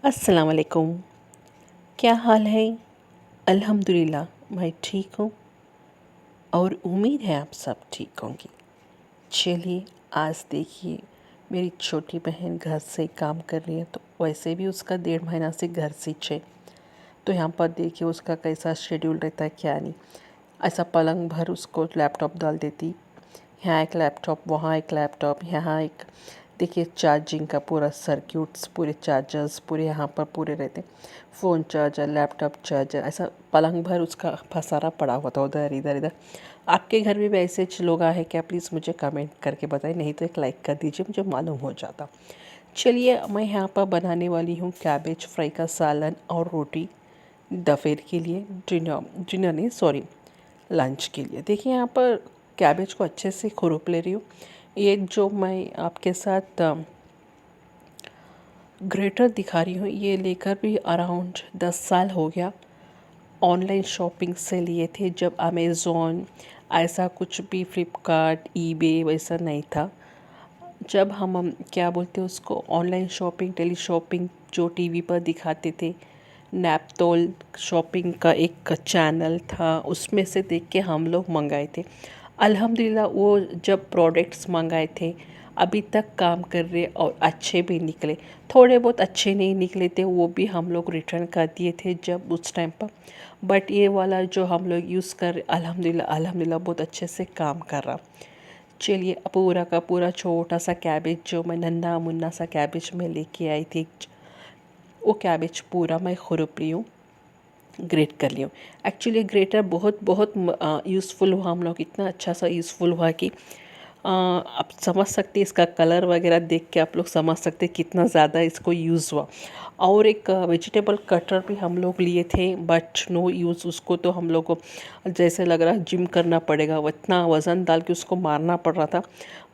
अस्सलाम वालेकुम। क्या हाल है? अल्हम्दुलिल्लाह मैं ठीक हूँ और उम्मीद है आप सब ठीक होंगे। चलिए आज देखिए, मेरी छोटी बहन घर से काम कर रही है, तो वैसे भी उसका 1.5 महीना से घर से है। तो यहाँ पर देखिए उसका कैसा शेड्यूल रहता है क्या नहीं। ऐसा पलंग भर उसको लैपटॉप डाल देती, यहाँ एक लैपटॉप, वहाँ एक लैपटॉप, यहाँ एक। देखिए चार्जिंग का पूरा सर्क्यूट्स, पूरे चार्जर्स पूरे यहाँ पर पूरे रहते, फ़ोन चार्जर, लैपटॉप चार्जर, ऐसा पलंग भर उसका पसारा पड़ा हुआ था उधर इधर इधर। आपके घर में भी ऐसे लोग आए क्या? प्लीज़ मुझे कमेंट करके बताएं, नहीं तो एक लाइक कर दीजिए, मुझे मालूम हो जाता। चलिए मैं यहाँ पर बनाने वाली हूँ कैबेज फ्राई का सालन और रोटी दोपहर के लिए, डिनर नहीं सॉरी, लंच के लिए। देखिए यहाँ पर कैबेज को अच्छे से खुरप ले रही हूँ। ये जो मैं आपके साथ ग्रेटर दिखा रही हूँ, ये लेकर भी अराउंड 10 साल हो गया। ऑनलाइन शॉपिंग से लिए थे, जब अमेज़ॉन ऐसा कुछ भी, फ्लिपकार्ट, ईबे वैसा नहीं था। जब हम क्या बोलते हैं उसको, ऑनलाइन शॉपिंग, टेली शॉपिंग जो टीवी पर दिखाते थे, नैपतोल शॉपिंग का एक चैनल था, उसमें से देख के हम लोग मंगाए थे। अल्हम्दुलिल्लाह वो जब प्रोडक्ट्स मंगाए थे अभी तक काम कर रहे और अच्छे भी निकले। थोड़े बहुत अच्छे नहीं निकले थे, वो भी हम लोग रिटर्न कर दिए थे जब उस टाइम पर। बट ये वाला जो हम लोग यूज़ कर, अल्हम्दुलिल्लाह अल्हम्दुलिल्लाह बहुत अच्छे से काम कर रहा। चलिए पूरा का पूरा छोटा सा कैबेज, जो मैं नन्हा मुन्ना सा कैबेज में लेके आई थी, वो कैबेज पूरा मैं खुरप रही हूँ, ग्रेट कर लियो। एक्चुअली ग्रेटर बहुत बहुत यूज़फुल हुआ, हम लोग इतना अच्छा सा यूज़फुल हुआ कि आप समझ सकते, इसका कलर वगैरह देख के आप लोग समझ सकते कितना ज़्यादा इसको यूज़ हुआ। और एक वेजिटेबल कटर भी हम लोग लिए थे, बट नो यूज़ उसको। तो हम लोग को जैसे लग रहा है जिम करना पड़ेगा, वो इतना वज़न डाल के उसको मारना पड़ रहा था।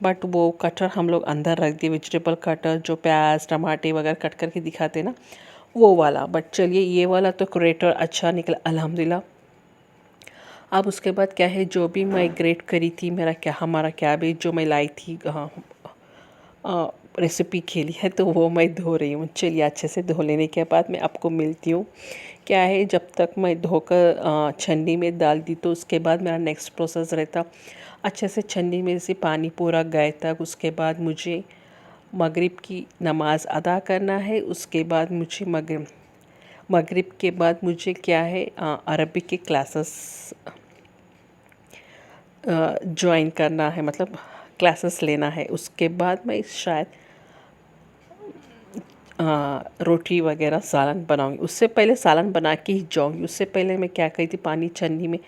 बट वो कटर हम लोग अंदर रख दिए, वेजिटेबल कटर जो प्याज टमाटे वगैरह कट करके दिखाते ना, वो वाला। बट चलिए ये वाला तो क्रेटर अच्छा निकला अल्हम्दुलिल्लाह। अब उसके बाद क्या है, जो भी मैं ग्रेट करी थी, मेरा क्या हमारा कैबेज जो मैं लाई थी रेसिपी के लिए, तो वो मैं धो रही हूँ। चलिए अच्छे से धो लेने के बाद मैं आपको मिलती हूँ। क्या है, जब तक मैं धोकर छन्नी में डाल दी, तो उसके बाद मेरा नेक्स्ट प्रोसेस रहता अच्छे से छन्नी में से पानी पूरा गए तक। उसके बाद मुझे मगरिब की नमाज़ अदा करना है। उसके बाद मुझे मगरिब के बाद मुझे क्या है, अरबिक के क्लासेस ज्वाइन करना है, मतलब क्लासेस लेना है। उसके बाद मैं शायद रोटी वगैरह सालन बनाऊंगी। उससे पहले सालन बना के ही जाऊंगी। उससे पहले मैं क्या करी थी, पानी छन्नी में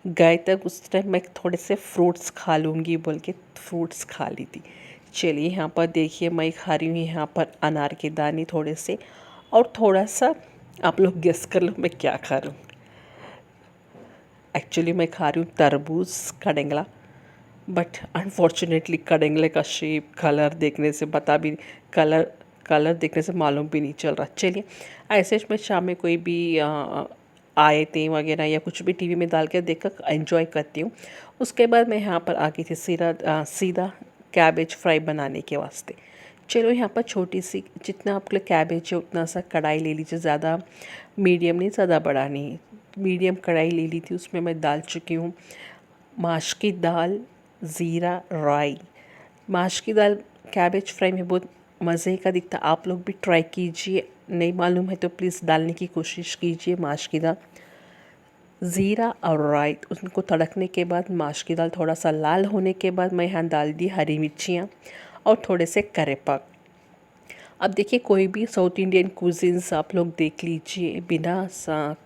गए तक उस टाइम मैं थोड़े से फ्रूट्स खा लूँगी बोल के फ्रूट्स खा ली थी। चलिए यहाँ पर देखिए मैं खा रही हूँ यहाँ पर अनार के दाने थोड़े से, और थोड़ा सा आप लोग गेस कर लो मैं क्या खा रही हूँ। एक्चुअली मैं खा रही हूँ तरबूज कड़ंगला। बट अनफॉर्चुनेटली कड़ंगले का शेप, कलर देखने से बता भी, कलर कलर देखने से मालूम भी नहीं चल रहा। चलिए ऐसे मैं शाम में कोई भी आयतें वगैरह या कुछ भी टीवी में डाल के देखकर एंजॉय करती हूँ। उसके बाद मैं यहाँ पर आ गई थी सीधा कैबेज फ्राई बनाने के वास्ते। चलो यहाँ पर छोटी सी, जितना आपके लिए कैबेज है उतना सा कढ़ाई ले लीजिए, ज़्यादा मीडियम नहीं, ज़्यादा बड़ा नहीं, मीडियम कढ़ाई ले ली थी। उसमें मैं डाल चुकी हूँ माश की दाल, ज़ीरा, राई। माश की दाल कैबेज फ्राई में बहुत मज़े का दिखता, आप लोग भी ट्राई कीजिए, नहीं मालूम है तो प्लीज़ डालने की कोशिश कीजिए। माश की दाल, ज़ीरा और राई, उनको तड़कने के बाद माश की दाल थोड़ा सा लाल होने के बाद मैं यहाँ डाल दी हरी मिर्चियाँ और थोड़े से करेपाक। अब देखिए कोई भी साउथ इंडियन कुजीन्स आप लोग देख लीजिए, बिना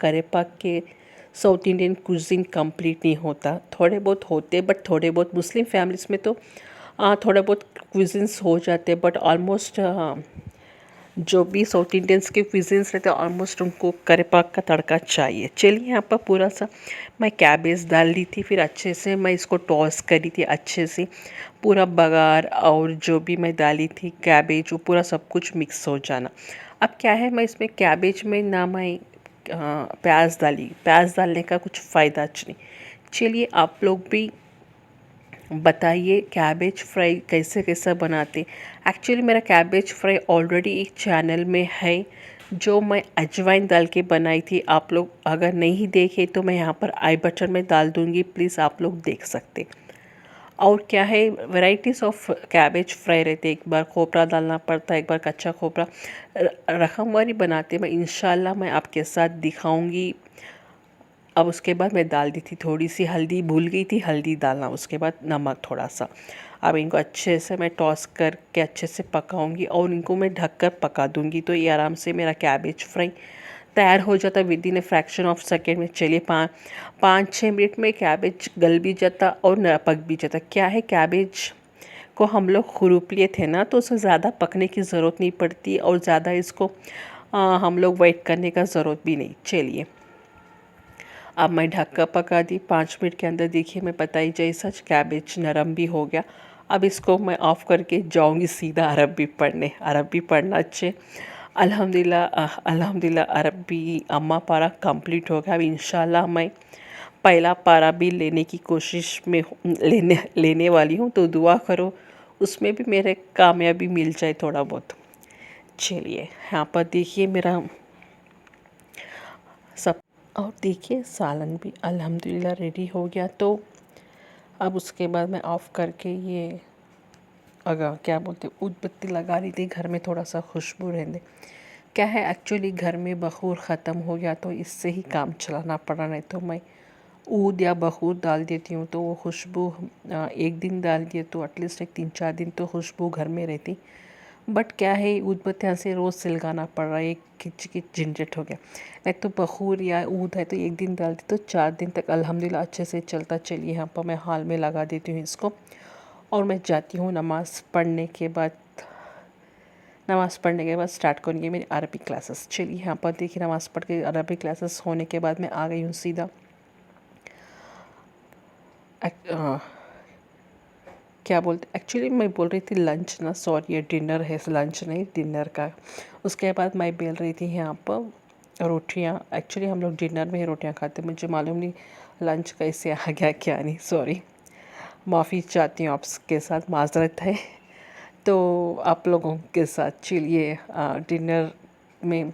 करेपाक के साउथ इंडियन कुजीन कंप्लीट नहीं होता। थोड़े बहुत होते, बट थोड़े बहुत मुस्लिम फैमिलीज़ में तो थोड़े बहुत कुजीन्स हो जाते, बट ऑलमोस्ट जो भी साउथ इंडियंस के क्विज़िन्स रहते हैं ऑलमोस्ट उनको करेपाक का तड़का चाहिए। चलिए यहाँ पर पूरा सा मैं कैबेज डाल दी थी, फिर अच्छे से मैं इसको टॉस करी थी अच्छे से, पूरा बघार और जो भी मैं डाली थी कैबेज, वो पूरा सब कुछ मिक्स हो जाना। अब क्या है, मैं इसमें कैबेज में ना मैं प्याज डाली, प्याज डालने का कुछ फ़ायदा नहीं। चलिए आप लोग भी बताइए कैबेज फ्राई कैसे कैसे बनाते। एक्चुअली मेरा कैबेज फ्राई ऑलरेडी एक चैनल में है, जो मैं अजवाइन डाल के बनाई थी, आप लोग अगर नहीं देखे तो मैं यहाँ पर आई बटन में डाल दूँगी, प्लीज़ आप लोग देख सकते। और क्या है, वैरायटीज़ ऑफ कैबेज फ्राई रहते, एक बार खोपरा डालना पड़ता है, एक बार कच्चा खोपरा। रकमवारी बनाते मैं इंशाल्लाह मैं आपके साथ दिखाऊंगी। अब उसके बाद मैं डाल दी थी थोड़ी सी हल्दी, भूल गई थी हल्दी डालना, उसके बाद नमक थोड़ा सा। अब इनको अच्छे से मैं टॉस करके अच्छे से पकाऊंगी और इनको मैं ढककर पका दूंगी, तो ये आराम से मेरा कैबेज फ्राई तैयार हो जाता है with in a fraction of second में। चलिए 5-6 मिनट में कैबेज गल भी जाता और न पक भी जाता। क्या है, कैबेज को हम लोग खुरूप लिए थे ना, तो उसे ज़्यादा पकने की ज़रूरत नहीं पड़ती और ज़्यादा इसको हम लोग वेट करने का ज़रूरत भी नहीं। चलिए अब मैं ढक कर पका दी 5 मिनट के अंदर। देखिए मैं पता ही जैसा कैबेज नरम भी हो गया। अब इसको मैं ऑफ़ करके जाऊंगी सीधा अरबी पढ़ने। अरबी पढ़ना अच्छे अल्हम्दुलिल्लाह अरबी अम्मा पारा कंप्लीट हो गया। अब इंशाल्लाह मैं पहला पारा भी लेने की कोशिश में लेने वाली हूँ, तो दुआ करो उसमें भी मेरे कामयाबी मिल जाए थोड़ा बहुत। चलिए यहाँ पर देखिए मेरा सब, और देखिए सालन भी अल्हम्दुलिल्लाह रेडी हो गया। तो अब उसके बाद मैं ऑफ़ करके ये अगर क्या बोलते उदबत्ती लगा रही थी घर में, थोड़ा सा खुशबू रहने। क्या है एक्चुअली घर में बखूर ख़त्म हो गया, तो इससे ही काम चलाना पड़ा, नहीं तो मैं ऊद या बखूर डाल देती हूँ तो वो खुशबू एक दिन डाल दिए तो एटलीस्ट एक 3-4 दिन तो खुशबू घर में रहती। बट क्या है, ऊदबत्तियाँ से रोज़ सिलगाना पड़ रहा है, एक खिच खिच झंझट हो गया। नहीं तो बखूर या ऊद है तो एक दिन डालती तो 4 दिन तक अल्हम्दुलिल्लाह अच्छे से चलता। चलिए यहाँ पर मैं हाल में लगा देती हूँ इसको और मैं जाती हूँ नमाज़ पढ़ने के बाद। नमाज़ पढ़ने के बाद स्टार्ट करूँगी मेरी अरबी क्लासेस। चलिए यहाँ पर देखिए नमाज़ पढ़ के अरबी क्लासेस होने के बाद मैं आ गई हूँ सीधा क्या बोलते, एक्चुअली मैं बोल रही थी लंच ना, सॉरी ये डिनर है, लंच नहीं डिनर का। उसके बाद मैं बेल रही थी यहाँ पर रोटियाँ। एक्चुअली हम लोग डिनर में ही रोटियाँ खाते, मुझे मालूम नहीं लंच कैसे आ गया क्या नहीं, सॉरी माफ़ी चाहती हूँ आपके साथ, माजरत है। तो आप लोगों के साथ चलिए डिनर में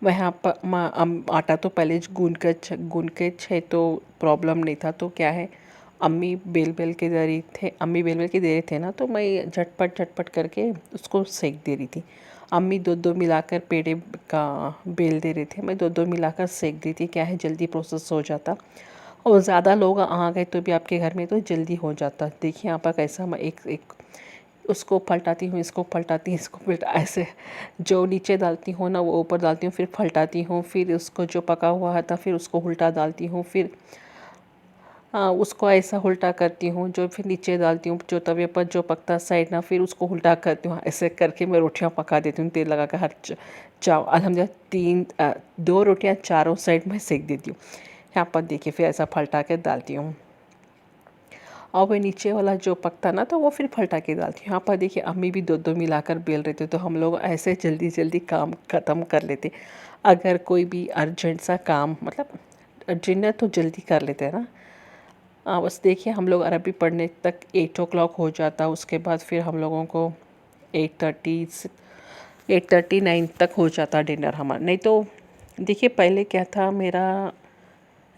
वहाँ पर आटा तो पहले गूंद के छे तो प्रॉब्लम नहीं था। तो क्या है, अम्मी बेल बेल के दे रही थे, अम्मी बेल बेल के दे रहे थे ना, तो मैं झटपट करके उसको सेक दे रही थी। अम्मी दो मिलाकर पेड़े का बेल दे रहे थे, मैं दो मिलाकर सेक दी थी। क्या है, जल्दी प्रोसेस हो जाता और ज़्यादा लोग आ गए तो भी आपके घर में तो जल्दी हो जाता। देखिए यहाँ पर कैसा मैं एक एक उसको पलटाती हूँ, इसको पलटाती हूँ, इसको ऐसे जो नीचे डालती हूँ ना वो ऊपर डालती हूँ, फिर पलटाती हूँ, फिर उसको जो पका हुआ था फिर उसको उल्टा डालती हूँ, फिर उसको ऐसा उल्टा करती हूँ, जो फिर नीचे डालती हूँ जो तवे पर जो पकता साइड ना, फिर उसको उल्टा करती हूँ। ऐसे करके मैं रोटियाँ पका देती हूँ तेल लगा कर हर अल्हम्दुलिल्लाह 2 रोटियाँ चारों साइड में सेक देती हूँ। यहाँ पर देखिए फिर ऐसा पलटा के डालती हूँ और वह नीचे वाला जो पकता ना तो वो फिर पलटा के डालती हूँ। यहाँ पर देखिए अम्मी भी दो मिलाकर बेल रहे थे, तो हम लोग ऐसे जल्दी जल्दी काम ख़त्म कर लेते। अगर कोई भी अर्जेंट सा काम, मतलब डिनर तो जल्दी कर लेते हैं ना। बस देखिए हम लोग अरबी पढ़ने तक 8 o'clock हो जाता, उसके बाद फिर हम लोगों को 8:39 तक हो जाता डिनर हमारा। नहीं तो देखिए पहले क्या था, मेरा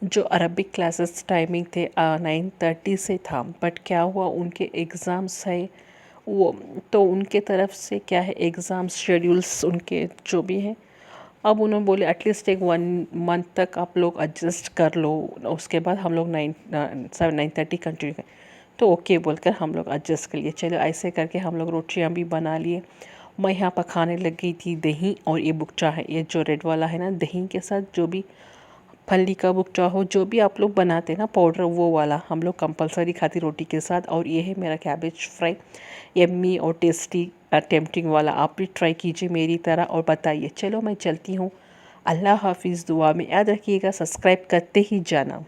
जो अरबिक क्लासेस टाइमिंग थे 9:30 से था, बट क्या हुआ उनके एग्ज़ाम्स है वो, तो उनके तरफ से क्या है एग्ज़ाम शेड्यूल्स उनके जो भी हैं, अब उन्होंने बोले एटलीस्ट एक 1 मंथ तक आप लोग एडजस्ट कर लो, उसके बाद हम लोग 9:30 कंटिन्यू करें। तो ओके बोलकर हम लोग एडजस्ट कर लिए। चलो ऐसे करके हम लोग रोटियाँ भी बना लिए। मैं यहाँ पर खाने लग गई थी दही और ये बुकचा है, ये जो रेड वाला है ना, दही के साथ जो भी फली का बुकचा हो जो भी आप लोग बनाते ना पाउडर, वो वाला हम लोग कंपलसरी खाती रोटी के साथ। और ये है मेरा कैबेज फ्राई, यम्मी और टेस्टी टेम्पटिंग वाला। आप भी ट्राई कीजिए मेरी तरह और बताइए। चलो मैं चलती हूँ, अल्लाह हाफिज़, दुआ में याद रखिएगा, सब्सक्राइब करते ही जाना।